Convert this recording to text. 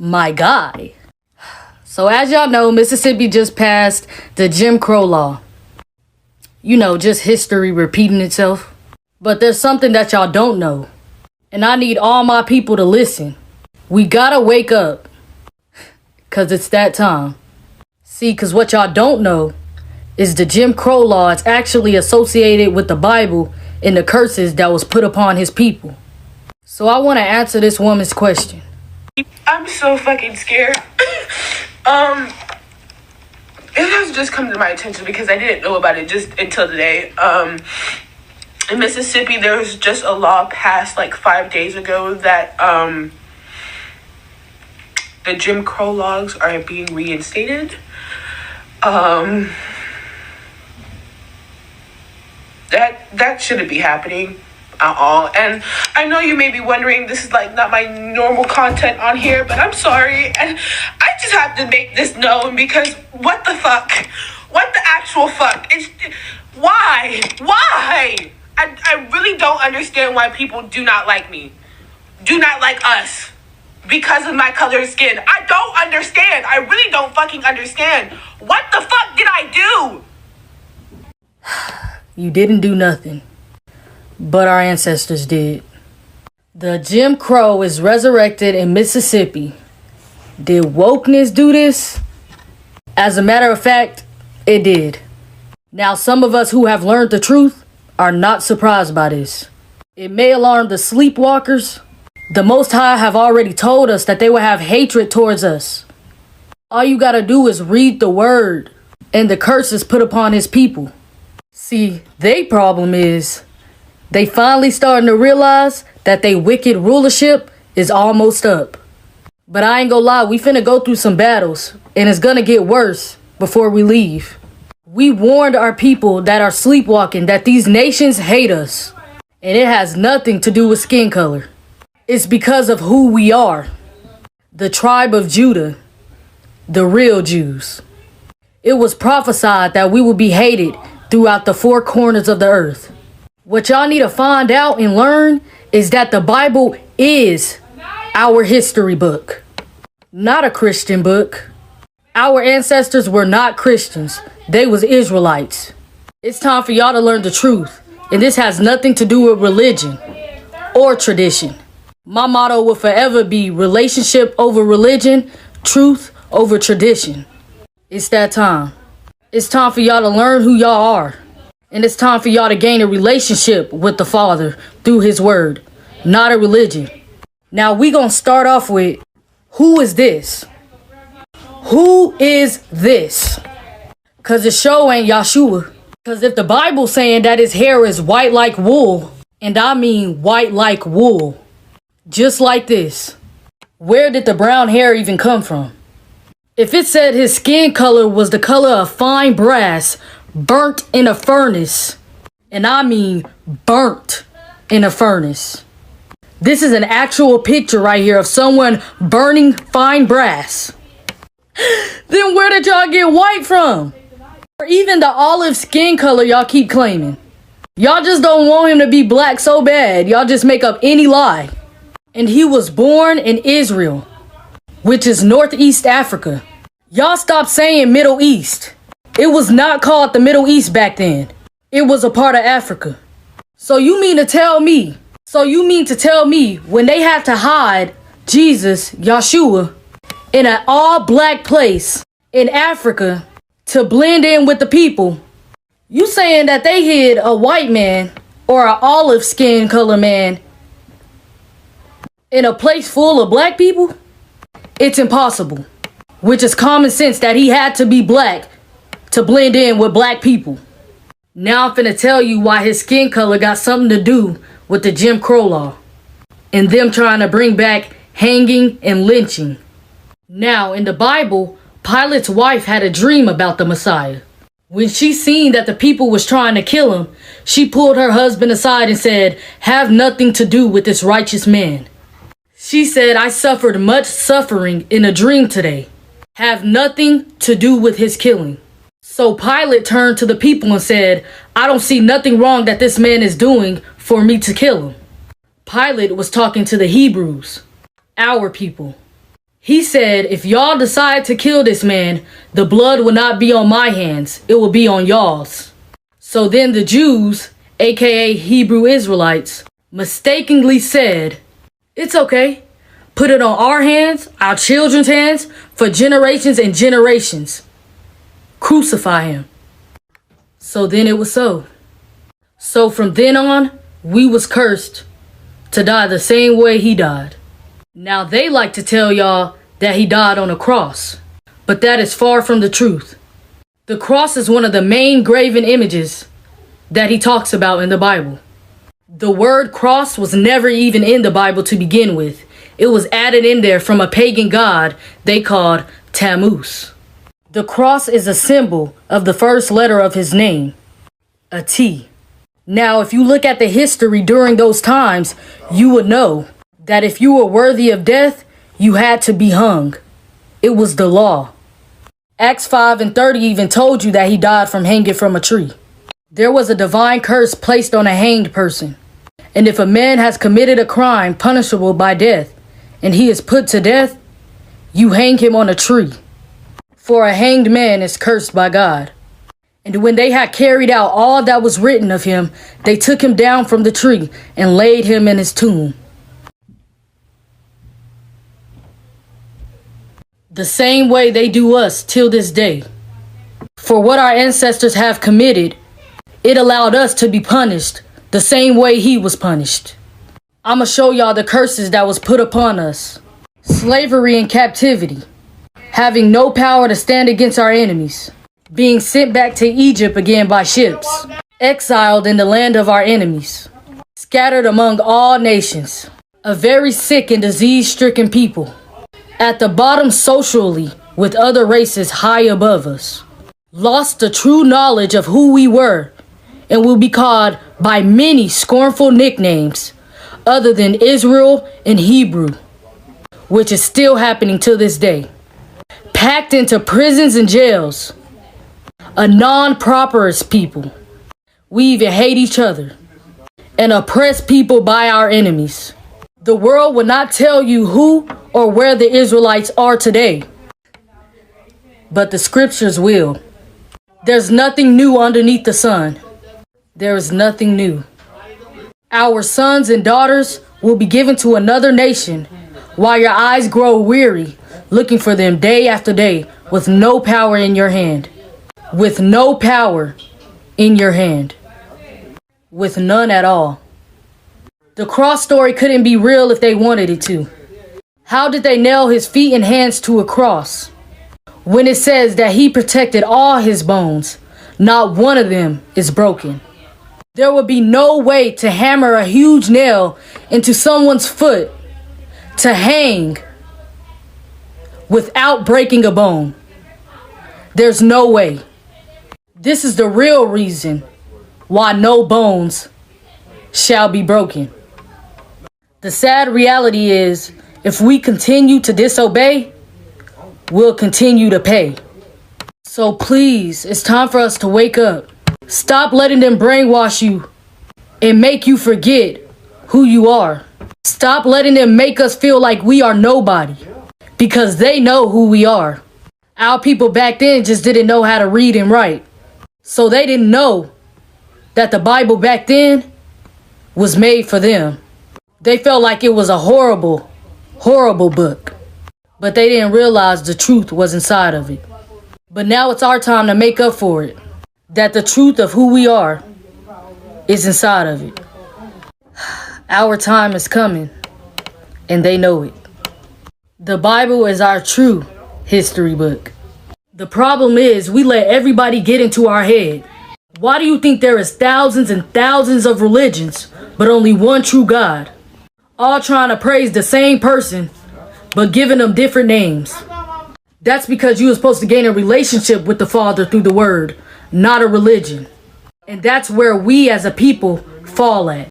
my guy. So as y'all know, Mississippi just passed the Jim Crow law. You know, just history repeating itself. But there's something that y'all don't know. And I need all my people to listen. We gotta wake up. Cause it's that time. See, cause what y'all don't know is the Jim Crow law is actually associated with the Bible and the curses that was put upon his people. So I want to answer this woman's question. I'm so fucking scared. It has just come to my attention because I didn't know about it just until today. In Mississippi, there was just a law passed like 5 days ago that the Jim Crow laws are being reinstated. That shouldn't be happening at all. And I know you may be wondering, this is like not my normal content on here, but I'm sorry, and I just have to make this known because what the fuck? What the actual fuck? Why? I really don't understand why people do not like me. Do not like us. Because of my color of skin. I don't understand. I really don't fucking understand. What the fuck did I do? You didn't do nothing. But our ancestors did. The Jim Crow is resurrected in Mississippi. Did wokeness do this? As a matter of fact, it did. Now, some of us who have learned the truth are not surprised by this. It may alarm the sleepwalkers. The Most High have already told us that they will have hatred towards us. All you gotta do is read the word and the curses put upon his people. See, their problem is they finally starting to realize that their wicked rulership is almost up. But I ain't gonna lie, we finna go through some battles and it's gonna get worse before we leave. We warned our people that are sleepwalking that these nations hate us. And it has nothing to do with skin color. It's because of who we are. The tribe of Judah. The real Jews. It was prophesied that we would be hated throughout the four corners of the earth. What y'all need to find out and learn is that the Bible is our history book. Not a Christian book. Our ancestors were not Christians. They was Israelites. It's time for y'all to learn the truth. And this has nothing to do with religion or tradition. My motto will forever be relationship over religion, truth over tradition. It's that time. It's time for y'all to learn who y'all are. And it's time for y'all to gain a relationship with the Father through his word, not a religion. Now we gonna start off with, who is this? Who is this? Cause the show ain't Yahshua. Cause if the Bible's saying that his hair is white like wool, and I mean white like wool, just like this, where did the brown hair even come from? If it said his skin color was the color of fine brass burnt in a furnace, and I mean burnt in a furnace. This is an actual picture right here of someone burning fine brass. Then where did y'all get white from? Or even the olive skin color y'all keep claiming. Y'all just don't want him to be black so bad. Y'all just make up any lie. And he was born in Israel, which is Northeast Africa. Y'all stop saying Middle East. It was not called the Middle East back then. It was a part of Africa. So you mean to tell me when they had to hide Jesus, Yahshua, in an all-black place in Africa to blend in with the people, you saying that they hid a white man or an olive skin color man in a place full of black people? It's impossible. Which is common sense that he had to be black to blend in with black people. Now I'm finna tell you why his skin color got something to do with the Jim Crow law and them trying to bring back hanging and lynching. Now in the Bible, Pilate's wife had a dream about the Messiah. When she seen that the people was trying to kill him, she pulled her husband aside and said, "Have nothing to do with this righteous man." She said, "I suffered much suffering in a dream today. Have nothing to do with his killing." So Pilate turned to the people and said, "I don't see nothing wrong that this man is doing for me to kill him." Pilate was talking to the Hebrews, our people. He said, if y'all decide to kill this man, the blood will not be on my hands. It will be on y'all's. So then the Jews, aka Hebrew Israelites, mistakenly said, it's okay. Put it on our hands, our children's hands, for generations and generations. Crucify him. So then it was so. So from then on, we was cursed to die the same way he died. Now they like to tell y'all that he died on a cross, but that is far from the truth. The cross is one of the main graven images that he talks about in the Bible. The word cross was never even in the Bible to begin with. It was added in there from a pagan god they called Tammuz. The cross is a symbol of the first letter of his name, a T. Now, if you look at the history during those times, you would know that if you were worthy of death, you had to be hung. It was the law. Acts 5:30 even told you that he died from hanging from a tree. There was a divine curse placed on a hanged person. And if a man has committed a crime punishable by death, and he is put to death, you hang him on a tree. For a hanged man is cursed by God. And when they had carried out all that was written of him, they took him down from the tree and laid him in his tomb. The same way they do us till this day. For what our ancestors have committed, it allowed us to be punished the same way he was punished. I'ma show y'all the curses that was put upon us. Slavery and captivity. Having no power to stand against our enemies. Being sent back to Egypt again by ships. Exiled in the land of our enemies. Scattered among all nations. A very sick and disease-stricken people. At the bottom socially with other races high above us. Lost the true knowledge of who we were and will be called by many scornful nicknames other than Israel and Hebrew, which is still happening to this day. Packed into prisons and jails. A non-properous people. We even hate each other and oppress people by our enemies. The world will not tell you who or where the Israelites are today, but the scriptures will. There's nothing new underneath the sun. There is nothing new. Our sons and daughters will be given to another nation while your eyes grow weary looking for them day after day with no power in your hand. With no power in your hand. With none at all. The cross story couldn't be real if they wanted it to. How did they nail his feet and hands to a cross? When it says that he protected all his bones, not one of them is broken. There would be no way to hammer a huge nail into someone's foot to hang without breaking a bone. There's no way. This is the real reason why no bones shall be broken. The sad reality is, if we continue to disobey, we'll continue to pay. So please, it's time for us to wake up. Stop letting them brainwash you and make you forget who you are. Stop letting them make us feel like we are nobody, because they know who we are. Our people back then just didn't know how to read and write. So they didn't know that the Bible back then was made for them. They felt like it was a horrible, horrible book. But they didn't realize the truth was inside of it. But now it's our time to make up for it. That the truth of who we are is inside of it. Our time is coming, and they know it. The Bible is our true history book. The problem is we let everybody get into our head. Why do you think there is thousands and thousands of religions, but only one true God? All trying to praise the same person, but giving them different names. That's because you were supposed to gain a relationship with the Father through the Word, not a religion. And that's where we as a people fall at.